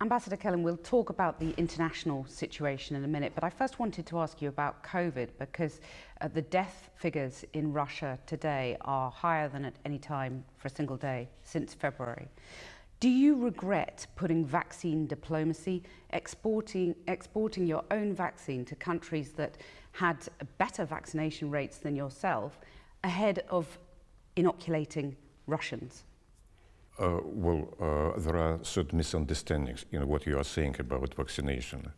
Ambassador Kelin, we'll talk about the international situation in a minute, but I first wanted to ask you about COVID because the death figures in Russia today are higher than at any time for a single day since February. Do you regret putting vaccine diplomacy, exporting your own vaccine to countries that had better vaccination rates than yourself ahead of inoculating Russians? There are certain misunderstandings in what you are saying about vaccination.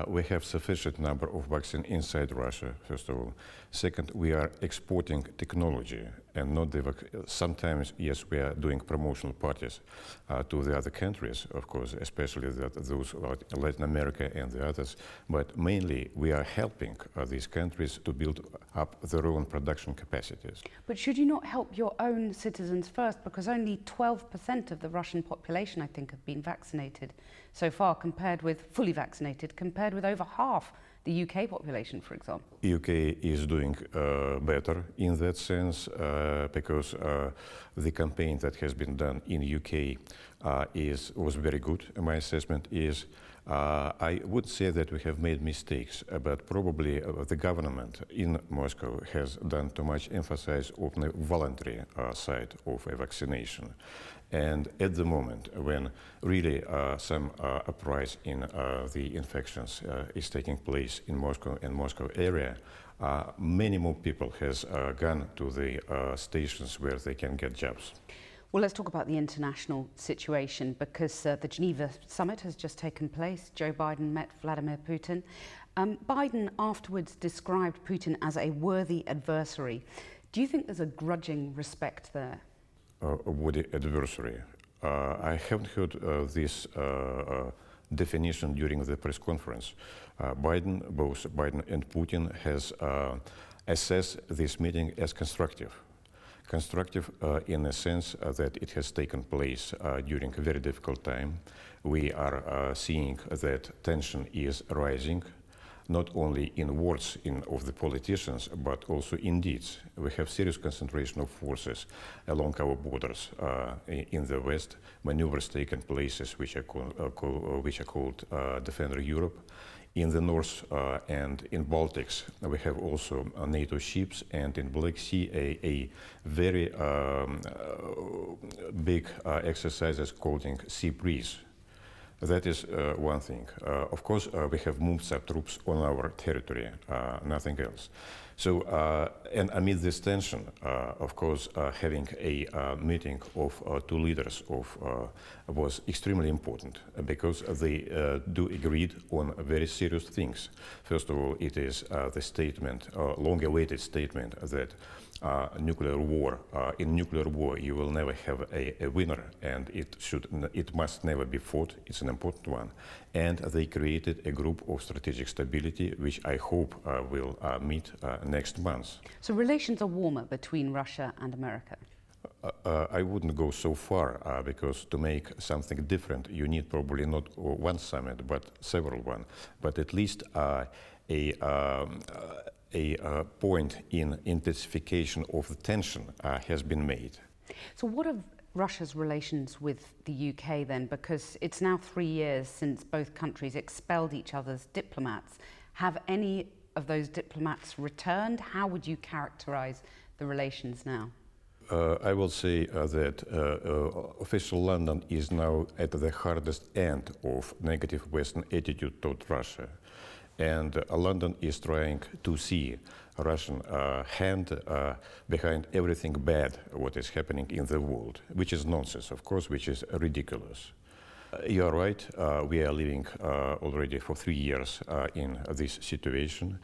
We have sufficient number of vaccines inside Russia, first of all. Second, we are exporting technology and not the sometimes, yes, we are doing promotional parties to the other countries, of course, especially those like Latin America and the others, but mainly we are helping these countries to build up their own production capacities. But should you not help your own citizens first? Because only 12% of the Russian population, I think, have been vaccinated so far, compared with fully vaccinated, compared with over half the UK population, for example. UK is doing better in that sense because the campaign that has been done in UK was very good. My assessment is I would say that we have made mistakes, but probably the government in Moscow has done too much emphasis on the voluntary side of a vaccination. And at the moment, when really some uprise in the infections is taking place in Moscow and Moscow area, many more people has gone to the stations where they can get jobs. Well, let's talk about the international situation because the Geneva summit has just taken place. Joe Biden met Vladimir Putin. Biden afterwards described Putin as a worthy adversary. Do you think there's a grudging respect there? A worthy adversary. I haven't heard this definition during the press conference. Both Biden and Putin has assessed this meeting as constructive. Constructive in the sense that it has taken place during a very difficult time. We are seeing that tension is rising, not only in words of the politicians, but also in deeds. We have serious concentration of forces along our borders in the West, maneuvers taken places which are called Defender Europe. In the North and in Baltics, we have also NATO ships, and in Black Sea, a very big exercises called Sea Breeze. That is one thing. Of course, we have moved some troops on our territory, nothing else. So, and amid this tension, of course, having a meeting of two leaders was extremely important because they do agreed on very serious things. First of all, it is the statement, long-awaited statement that nuclear war, in nuclear war, you will never have a winner, and it must never be fought. It's an important one. And they created a group of strategic stability, which I hope will meet next month. So relations are warmer between Russia and America? I wouldn't go so far because to make something different, you need probably not one summit, but several ones. But at least a point in intensification of the tension has been made. So what are Russia's relations with the UK then? Because it's now 3 years since both countries expelled each other's diplomats. Have any of those diplomats returned? How would you characterize the relations now? I will say that official London is now at the hardest end of negative Western attitude toward Russia. And London is trying to see Russian hand behind everything bad what is happening in the world, which is nonsense, of course, which is ridiculous. You are right, we are living already for 3 years in this situation,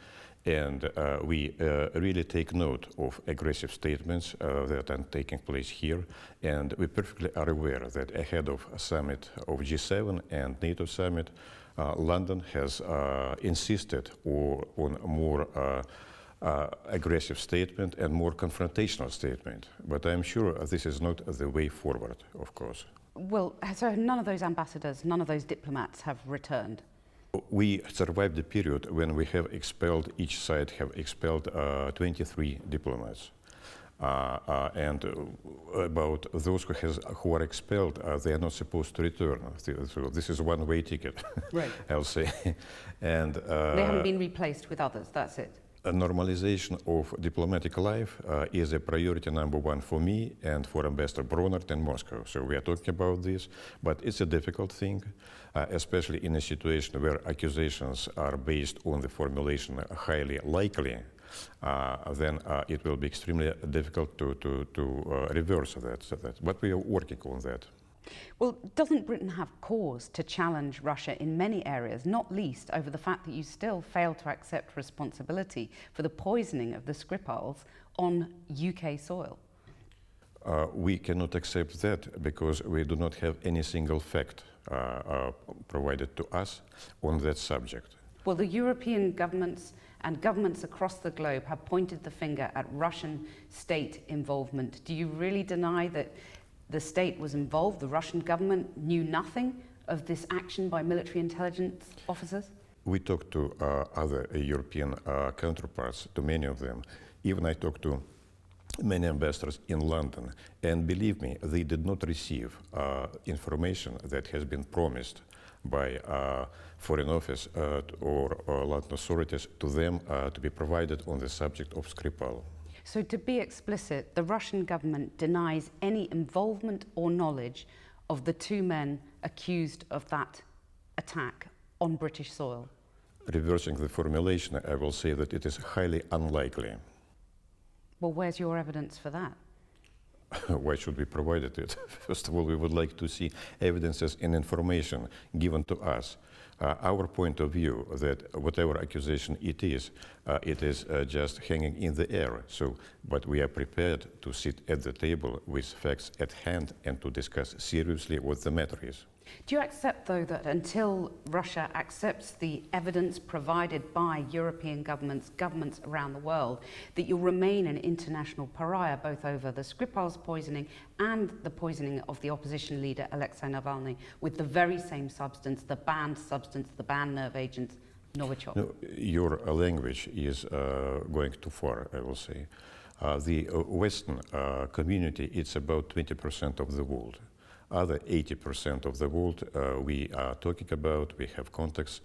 and we really take note of aggressive statements that are taking place here, and we perfectly are aware that ahead of a summit of G7 and NATO summit, London has insisted on more aggressive statement and more confrontational statement. But I'm sure this is not the way forward, of course. Well, so none of those ambassadors, none of those diplomats have returned? We survived the period when we have expelled, each side have expelled 23 diplomats. And about those who are expelled, they are not supposed to return. So this is one-way ticket, Right. I'll say. And They haven't been replaced with others, that's it. a normalization of diplomatic life is a priority number one for me and for Ambassador Bronert in Moscow. So we are talking about this, but it's a difficult thing, especially in a situation where accusations are based on the formulation highly likely. Then it will be extremely difficult to reverse that. But we are working on that. Well, doesn't Britain have cause to challenge Russia in many areas, not least over the fact that you still fail to accept responsibility for the poisoning of the Skripals on UK soil? We cannot accept that because we do not have any single fact provided to us on that subject. Well, the European governments and governments across the globe have pointed the finger at Russian state involvement. Do you really deny that the state was involved, the Russian government knew nothing of this action by military intelligence officers? We talked to other European counterparts, to many of them. Even I talked to many ambassadors in London, and believe me, they did not receive information that has been promised by Foreign Office or London authorities to them to be provided on the subject of Skripal. So to be explicit, the Russian government denies any involvement or knowledge of the two men accused of that attack on British soil. Reversing the formulation, I will say that it is highly unlikely. Well, where's your evidence for that? Why should we provide it? First of all, we would like to see evidences and information given to us. Our point of view that whatever accusation it is just hanging in the air. So, but we are prepared to sit at the table with facts at hand and to discuss seriously what the matter is. Do you accept, though, that until Russia accepts the evidence provided by European governments around the world, that you'll remain an international pariah, both over the Skripal's poisoning and the poisoning of the opposition leader, Alexi Navalny, with the very same substance, the banned nerve agent, Novichok? No, your language is going too far, I will say. The Western community, it's about 20% of the world. Other 80% of the world we are talking about, we have contacts,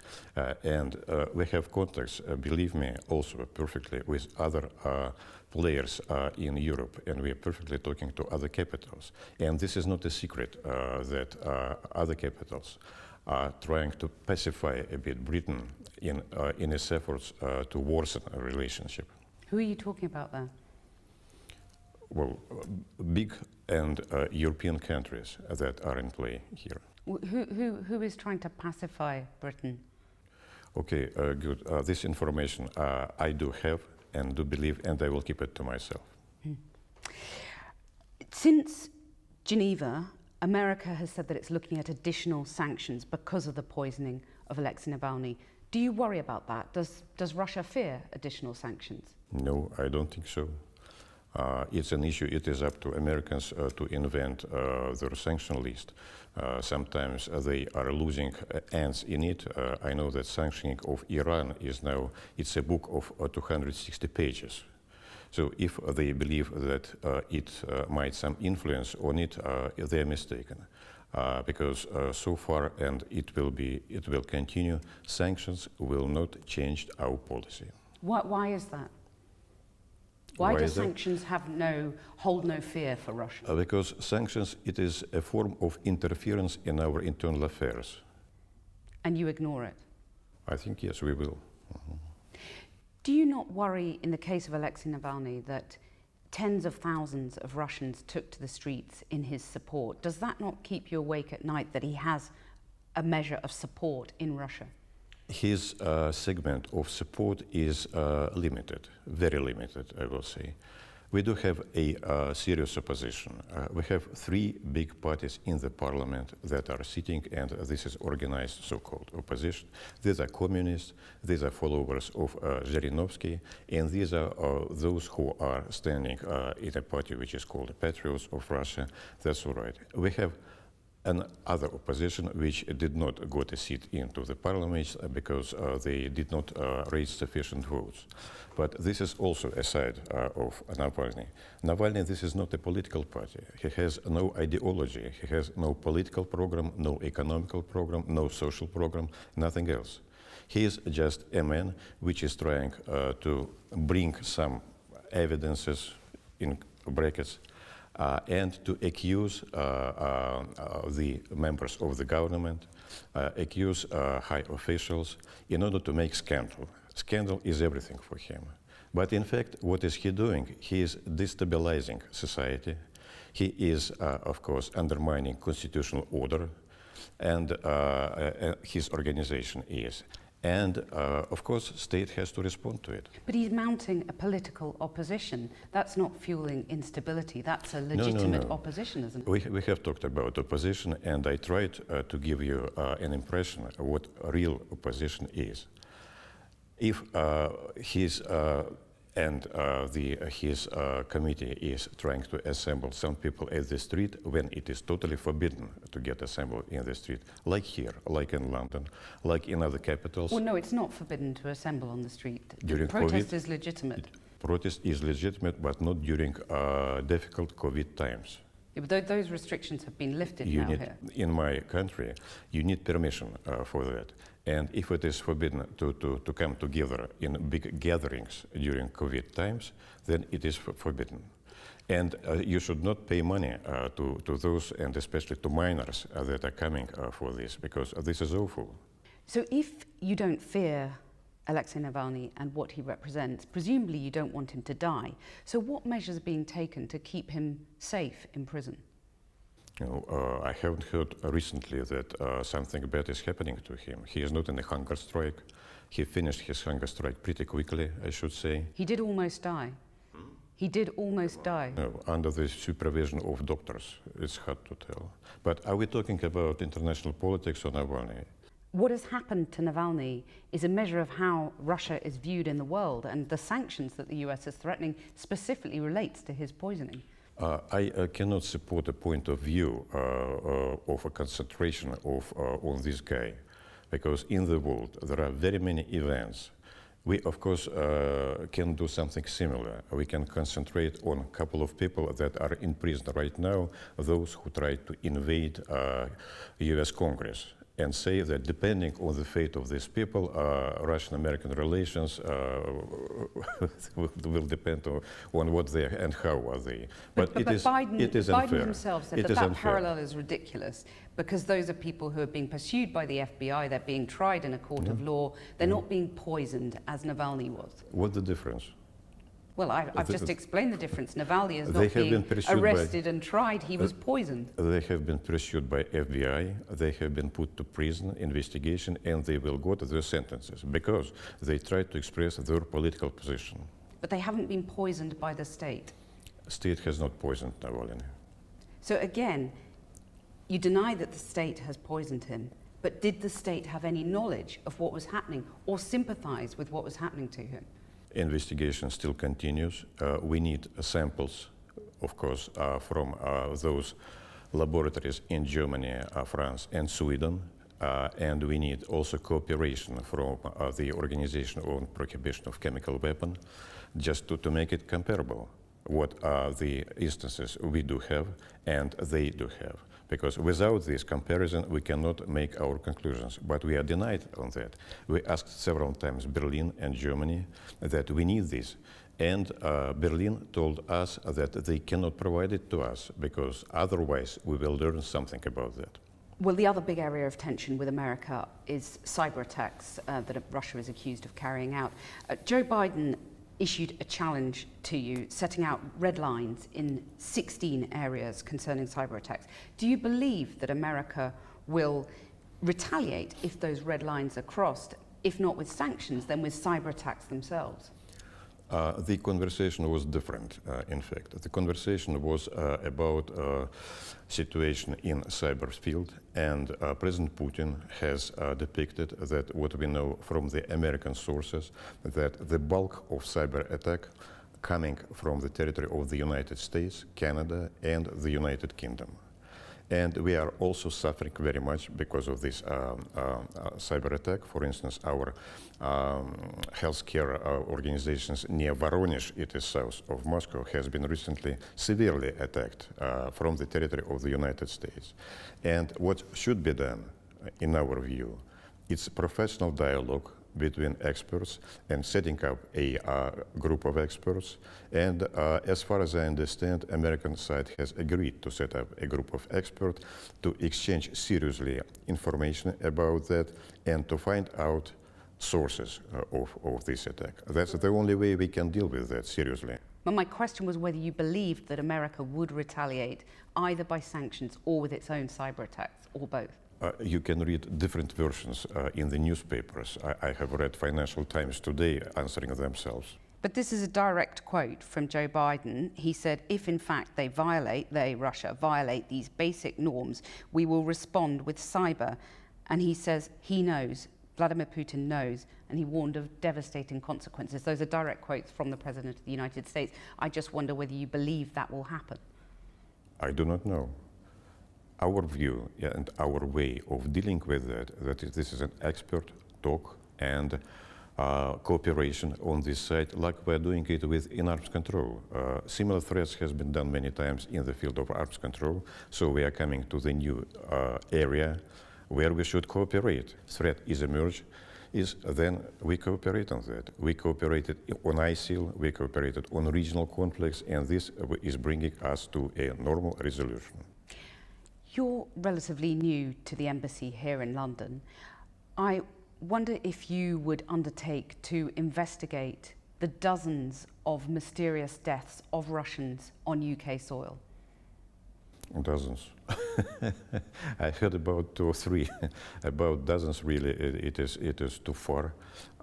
and we have contacts, believe me, also perfectly with other players in Europe, and we are perfectly talking to other capitals. And this is not a secret that other capitals are trying to pacify a bit Britain in its efforts to worsen a relationship. Who are you talking about there? Well, big and European countries that are in play here. Who is trying to pacify Britain? Okay, good. This information I do have and do believe, and I will keep it to myself. Since Geneva, America has said that it's looking at additional sanctions because of the poisoning of Alexei Navalny. Do you worry about that? Does Russia fear additional sanctions? No, I don't think so. It's an issue. It is up to Americans to invent their sanction list. Sometimes they are losing ends in it. I know that sanctioning of Iran is now, it's a book of 260 pages. So if they believe that it might some influence on it, they are mistaken. Because so far, and it will continue, sanctions will not change our policy. Why is that? Why do sanctions hold no fear for Russia? Because sanctions, it is a form of interference in our internal affairs. And you ignore it? I think, yes, we will. Do you not worry, in the case of Alexei Navalny, that tens of thousands of Russians took to the streets in his support? Does that not keep you awake at night, that he has a measure of support in Russia? His segment of support is limited, very limited, I will say. We do have a serious opposition. We have three big parties in the parliament that are sitting, and this is organized so-called opposition. These are communists, these are followers of Zhirinovsky, and these are those who are standing in a party which is called the Patriots of Russia. That's all right. We have and other opposition which did not got a seat into the parliament because they did not raise sufficient votes. But this is also a side of Navalny. Navalny, this is not a political party. He has no ideology. He has no political program, no economical program, no social program, nothing else. He is just a man which is trying to bring some evidences in brackets and to accuse the members of the government, accuse high officials in order to make scandal. Scandal is everything for him. But in fact, what is he doing? He is destabilizing society. He is, of course, undermining constitutional order, and his organization is. And, of course, state has to respond to it. But he's mounting a political opposition. That's not fueling instability. That's a legitimate opposition, isn't it? We have talked about opposition, and I tried to give you an impression of what real opposition is. If his committee is trying to assemble some people at the street when it is totally forbidden to get assembled in the street, like here, like in London, like in other capitals. Well, no, it's not forbidden to assemble on the street. During protest COVID, is legitimate. Protest is legitimate, but not during difficult COVID times. Yeah, but those restrictions have been lifted now here. In my country, you need permission for that. And if it is forbidden to come together in big gatherings during COVID times, then it is forbidden. And you should not pay money to those, and especially to minors that are coming for this, because this is awful. So if you don't fear Alexei Navalny and what he represents, presumably you don't want him to die. So what measures are being taken to keep him safe in prison? I haven't heard recently that something bad is happening to him. He is not in a hunger strike. He finished his hunger strike pretty quickly, I should say. He did almost die. He did almost die. No, under the supervision of doctors. It's hard to tell. But are we talking about international politics or Navalny? What has happened to Navalny is a measure of how Russia is viewed in the world, and the sanctions that the US is threatening specifically relates to his poisoning. I cannot support a point of view of a concentration on this guy, because in the world there are very many events. We, of course, can do something similar. We can concentrate on a couple of people that are in prison right now, those who tried to invade US Congress, and say that depending on the fate of these people, Russian-American relations will depend on what they are and how are they. But it is unfair. Biden himself said that parallel is ridiculous, because those are people who are being pursued by the FBI, they're being tried in a court of law, they're not being poisoned as Navalny was. What's the difference? Well, I've just explained the difference. Navalny is not being arrested and tried, he was poisoned. They have been pursued by FBI, they have been put to prison, investigation, and they will go to their sentences because they tried to express their political position. But they haven't been poisoned by the state. State has not poisoned Navalny. So again, you deny that the state has poisoned him, but did the state have any knowledge of what was happening or sympathize with what was happening to him? Investigation still continues. We need samples, of course, from those laboratories in Germany, France, and Sweden. And we need also cooperation from the Organization on Prohibition of Chemical Weapons, just to make it comparable. What are the instances we do have and they do have? Because without this comparison, we cannot make our conclusions. But we are denied on that. We asked several times Berlin and Germany that we need this. And Berlin told us that they cannot provide it to us because otherwise we will learn something about that. Well, the other big area of tension with America is cyber attacks that Russia is accused of carrying out. Joe Biden issued a challenge to you, setting out red lines in 16 areas concerning cyber attacks. Do you believe that America will retaliate if those red lines are crossed, if not with sanctions, then with cyber attacks themselves? The conversation was different, in fact. The conversation was about situation in cyber field, and President Putin has depicted that what we know from the American sources, that the bulk of cyber attack coming from the territory of the United States, Canada, and the United Kingdom. And we are also suffering very much because of this cyber attack. For instance, our healthcare organizations near Voronezh, it is south of Moscow, has been recently severely attacked from the territory of the United States. And what should be done, in our view, it's professional dialogue between experts and setting up a group of experts. And as far as I understand, American side has agreed to set up a group of experts to exchange seriously information about that and to find out sources of this attack. That's the only way we can deal with that seriously. Well, my question was whether you believed that America would retaliate either by sanctions or with its own cyber attacks, or both. You can read different versions in the newspapers. I have read Financial Times today answering themselves. But this is a direct quote from Joe Biden. He said, if in fact Russia violate these basic norms, we will respond with cyber. And he says he knows, Vladimir Putin knows, and he warned of devastating consequences. Those are direct quotes from the President of the United States. I just wonder whether you believe that will happen. I do not know. Our view and our way of dealing with that this is an expert talk and cooperation on this side, like we're doing it in arms control. Similar threats has been done many times in the field of arms control, so we are coming to the new area where we should cooperate. Threat is emerged, then we cooperate on that. We cooperated on ISIL, we cooperated on regional conflicts, and this is bringing us to a normal resolution. You're relatively new to the embassy here in London. I wonder if you would undertake to investigate the dozens of mysterious deaths of Russians on UK soil. Dozens. I heard about 2 or 3. About dozens, really, it is too far.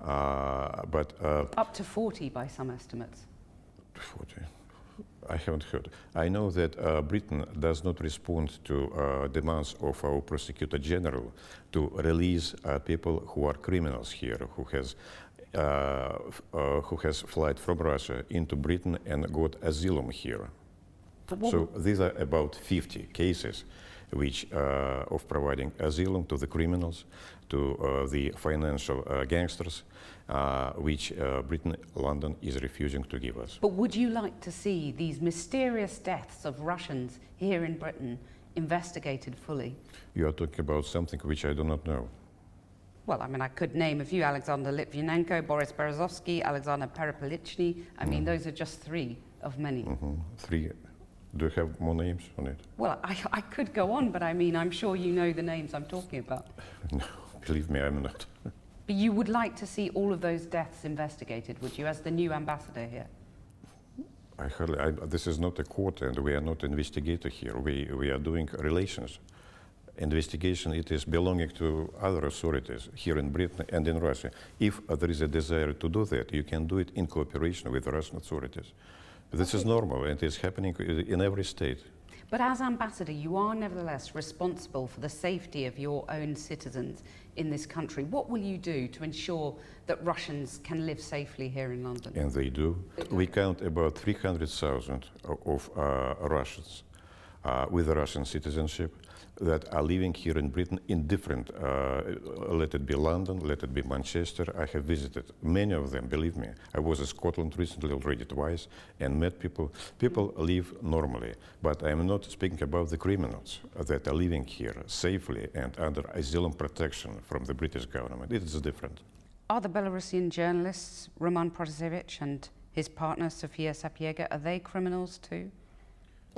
But up to 40 by some estimates. 40. I haven't heard. I know that Britain does not respond to demands of our Prosecutor General to release people who are criminals here, who has fled from Russia into Britain and got asylum here. So these are about 50 cases which of providing asylum to the criminals, to the financial gangsters, which Britain, London is refusing to give us. But would you like to see these mysterious deaths of Russians here in Britain investigated fully? You are talking about something which I do not know. Well, I mean, I could name a few: Alexander Litvinenko, Boris Berezovsky, Alexander Perepelichny. I mean, those are just 3 of many. 3. Do you have more names on it? Well, I could go on, but I mean, I'm sure you know the names I'm talking about. No, believe me, I'm not. But you would like to see all of those deaths investigated, would you, as the new ambassador here? This is not a court, and we are not investigator here. We are doing relations. Investigation, it is belonging to other authorities here in Britain and in Russia. If there is a desire to do that, you can do it in cooperation with the Russian authorities. This is normal, and it is happening in every state. But as ambassador, you are nevertheless responsible for the safety of your own citizens in this country. What will you do to ensure that Russians can live safely here in London? And they do. We count about 300,000 of Russians with Russian citizenship that are living here in Britain in different, let it be London, let it be Manchester. I have visited many of them, believe me. I was in Scotland recently already twice and met people. People live normally, but I am not speaking about the criminals that are living here safely and under asylum protection from the British government. It is different. Are the Belarusian journalists, Roman Protasevich and his partner, Sofia Sapiega, are they criminals too?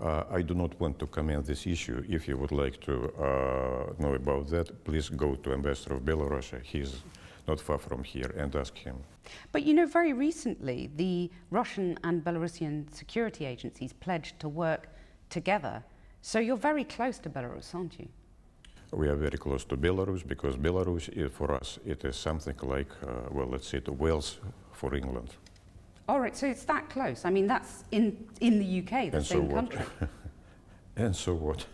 I do not want to comment this issue. If you would like to know about that, please go to Ambassador of Belarus. He's not far from here, and ask him. But you know, very recently, the Russian and Belarusian security agencies pledged to work together. So you're very close to Belarus, aren't you? We are very close to Belarus, because Belarus, for us, it is something like, well, let's say, Wales for England. All right, so it's that close. I mean, that's in the UK, the same country. And so what?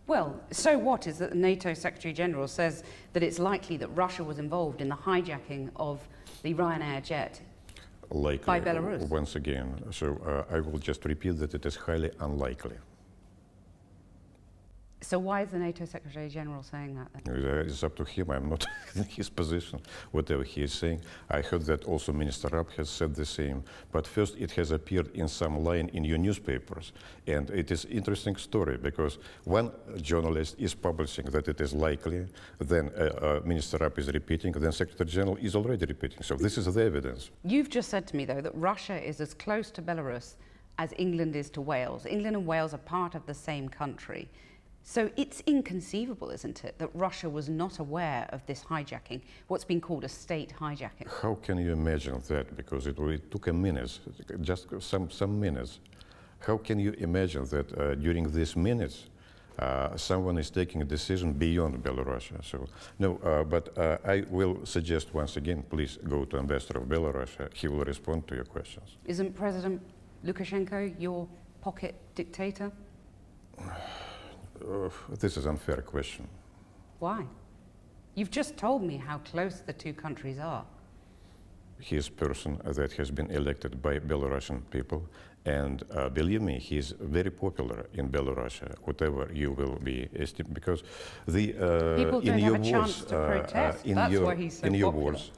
Well, so what is that the NATO Secretary General says that it's likely that Russia was involved in the hijacking of the Ryanair jet by Belarus? Once again, so I will just repeat that it is highly unlikely. So why is the NATO Secretary General saying that then? It's up to him. I'm not in his position, whatever he is saying. I heard that also Minister Raab has said the same. But first, it has appeared in some line in your newspapers. And it is interesting story, because one journalist is publishing that it is likely, then Minister Raab is repeating, then Secretary General is already repeating. So this is the evidence. You've just said to me, though, that Russia is as close to Belarus as England is to Wales. England and Wales are part of the same country. So it's inconceivable, isn't it, that Russia was not aware of this hijacking, what's been called a state hijacking? How can you imagine that? Because it took a minute, just some minutes. How can you imagine that during these minutes someone is taking a decision beyond Belarus? So no, but I will suggest once again, please go to Ambassador of Belarus. He will respond to your questions. Isn't President Lukashenko your pocket dictator? This is an unfair question. Why? You've just told me how close the two countries are. He is a person that has been elected by Belarusian people, and believe me, he is very popular in Belarus, whatever you will be estimating, because the people don't in have your a chance words, to protest. That's why he's so in your popular. words,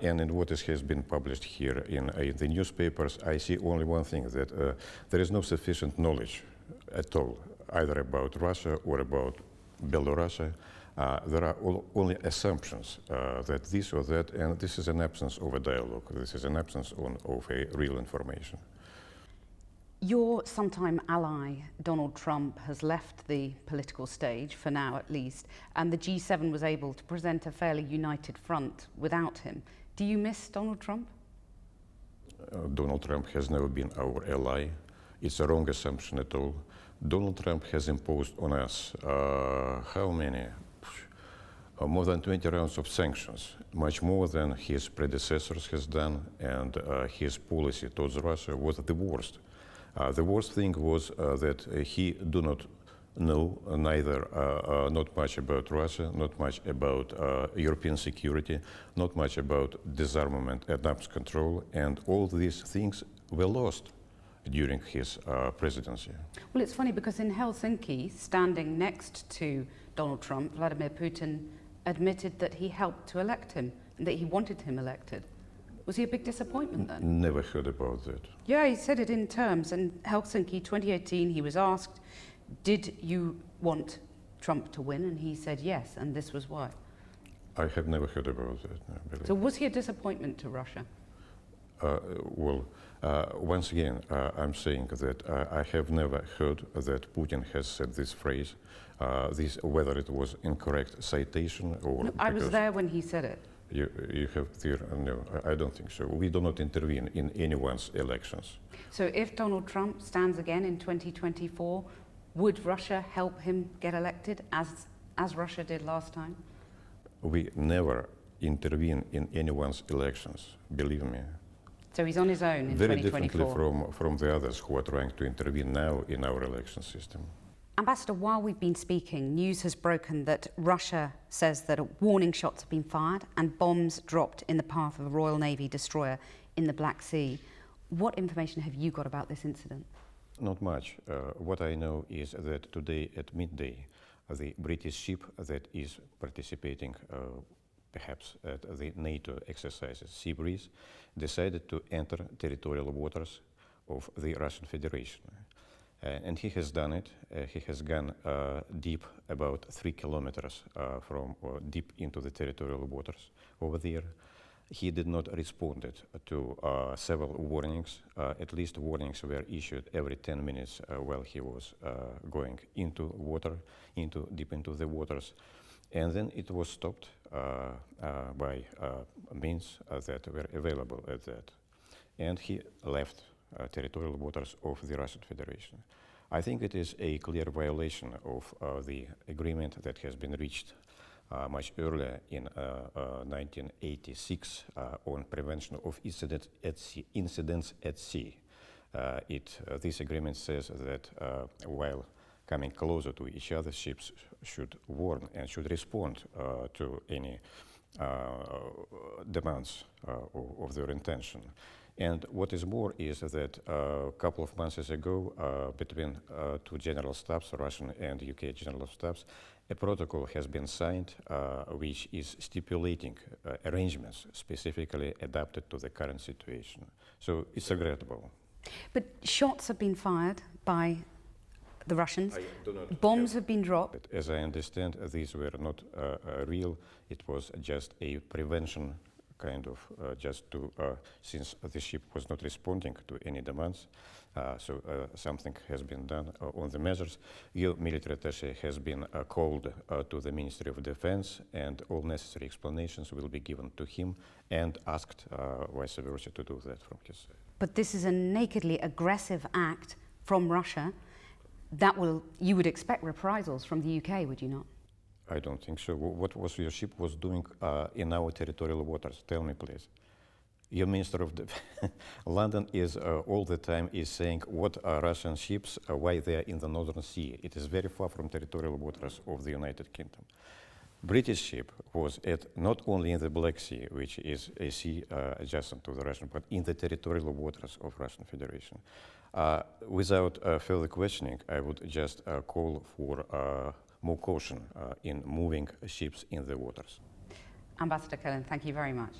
and in what has been published here in the newspapers, I see only one thing, that there is no sufficient knowledge at all, either about Russia or about Belarus. There are only assumptions that this or that, and this is an absence of a dialogue. This is an absence of a real information. Your sometime ally, Donald Trump, has left the political stage, for now at least, and the G7 was able to present a fairly united front without him. Do you miss Donald Trump? Donald Trump has never been our ally. It's a wrong assumption at all. Donald Trump has imposed on us how many? More than 20 rounds of sanctions, much more than his predecessors has done, and his policy towards Russia was the worst. The worst thing was that he do not know neither not much about Russia, not much about European security, not much about disarmament and arms control, and all these things were lost during his presidency. Well, it's funny because in Helsinki, standing next to Donald Trump, Vladimir Putin admitted that he helped to elect him, and that he wanted him elected. Was he a big disappointment then? Never heard about that. Yeah, he said it in terms. In Helsinki 2018, he was asked, did you want Trump to win? And he said yes, and this was why. I have never heard about that. No, so was he a disappointment to Russia? Once again, I'm saying that I have never heard that Putin has said this phrase, whether it was incorrect citation or... No, I was there when he said it. You have there? No, I don't think so. We do not intervene in anyone's elections. So if Donald Trump stands again in 2024, would Russia help him get elected as Russia did last time? We never intervene in anyone's elections, believe me. So he's on his own in Very 2024? Very differently from the others who are trying to intervene now in our election system. Ambassador, while we've been speaking, news has broken that Russia says that warning shots have been fired and bombs dropped in the path of a Royal Navy destroyer in the Black Sea. What information have you got about this incident? Not much. What I know is that today at midday, the British ship that is participating perhaps at the NATO exercises, Sea Breeze, decided to enter territorial waters of the Russian Federation. And he has done it. He has gone deep, about 3 kilometers deep into the territorial waters over there. He did not respond to several warnings. At least warnings were issued every 10 minutes while he was going into water, deep into the waters. And then it was stopped by means that were available at that. And he left territorial waters of the Russian Federation. I think it is a clear violation of the agreement that has been reached much earlier in 1986 on prevention of incidents at sea. This agreement says that while coming closer to each other, ships should warn and should respond to any demands of their intention. And what is more is that a couple of months ago, between two general staffs, Russian and UK general staffs, a protocol has been signed which is stipulating arrangements specifically adapted to the current situation. So it's regrettable. But shots have been fired by the Russians. I do not Bombs have been dropped. As I understand, these were not real. It was just a prevention kind of just to, since the ship was not responding to any demands, so something has been done on the measures. Your military attaché has been called to the Ministry of Defense, and all necessary explanations will be given to him, and asked vice versa to do that from his side. But this is a nakedly aggressive act from Russia. That you would expect reprisals from the UK, would you not? I don't think so. What was your ship was doing in our territorial waters? Tell me, please. Your Minister of London is all the time is saying what are Russian ships, why they are in the Northern Sea. It is very far from territorial waters of the United Kingdom. British ship was at not only in the Black Sea, which is a sea adjacent to the Russian, but in the territorial waters of Russian Federation. Without further questioning, I would just call for more caution in moving ships in the waters. Ambassador Kelin, thank you very much.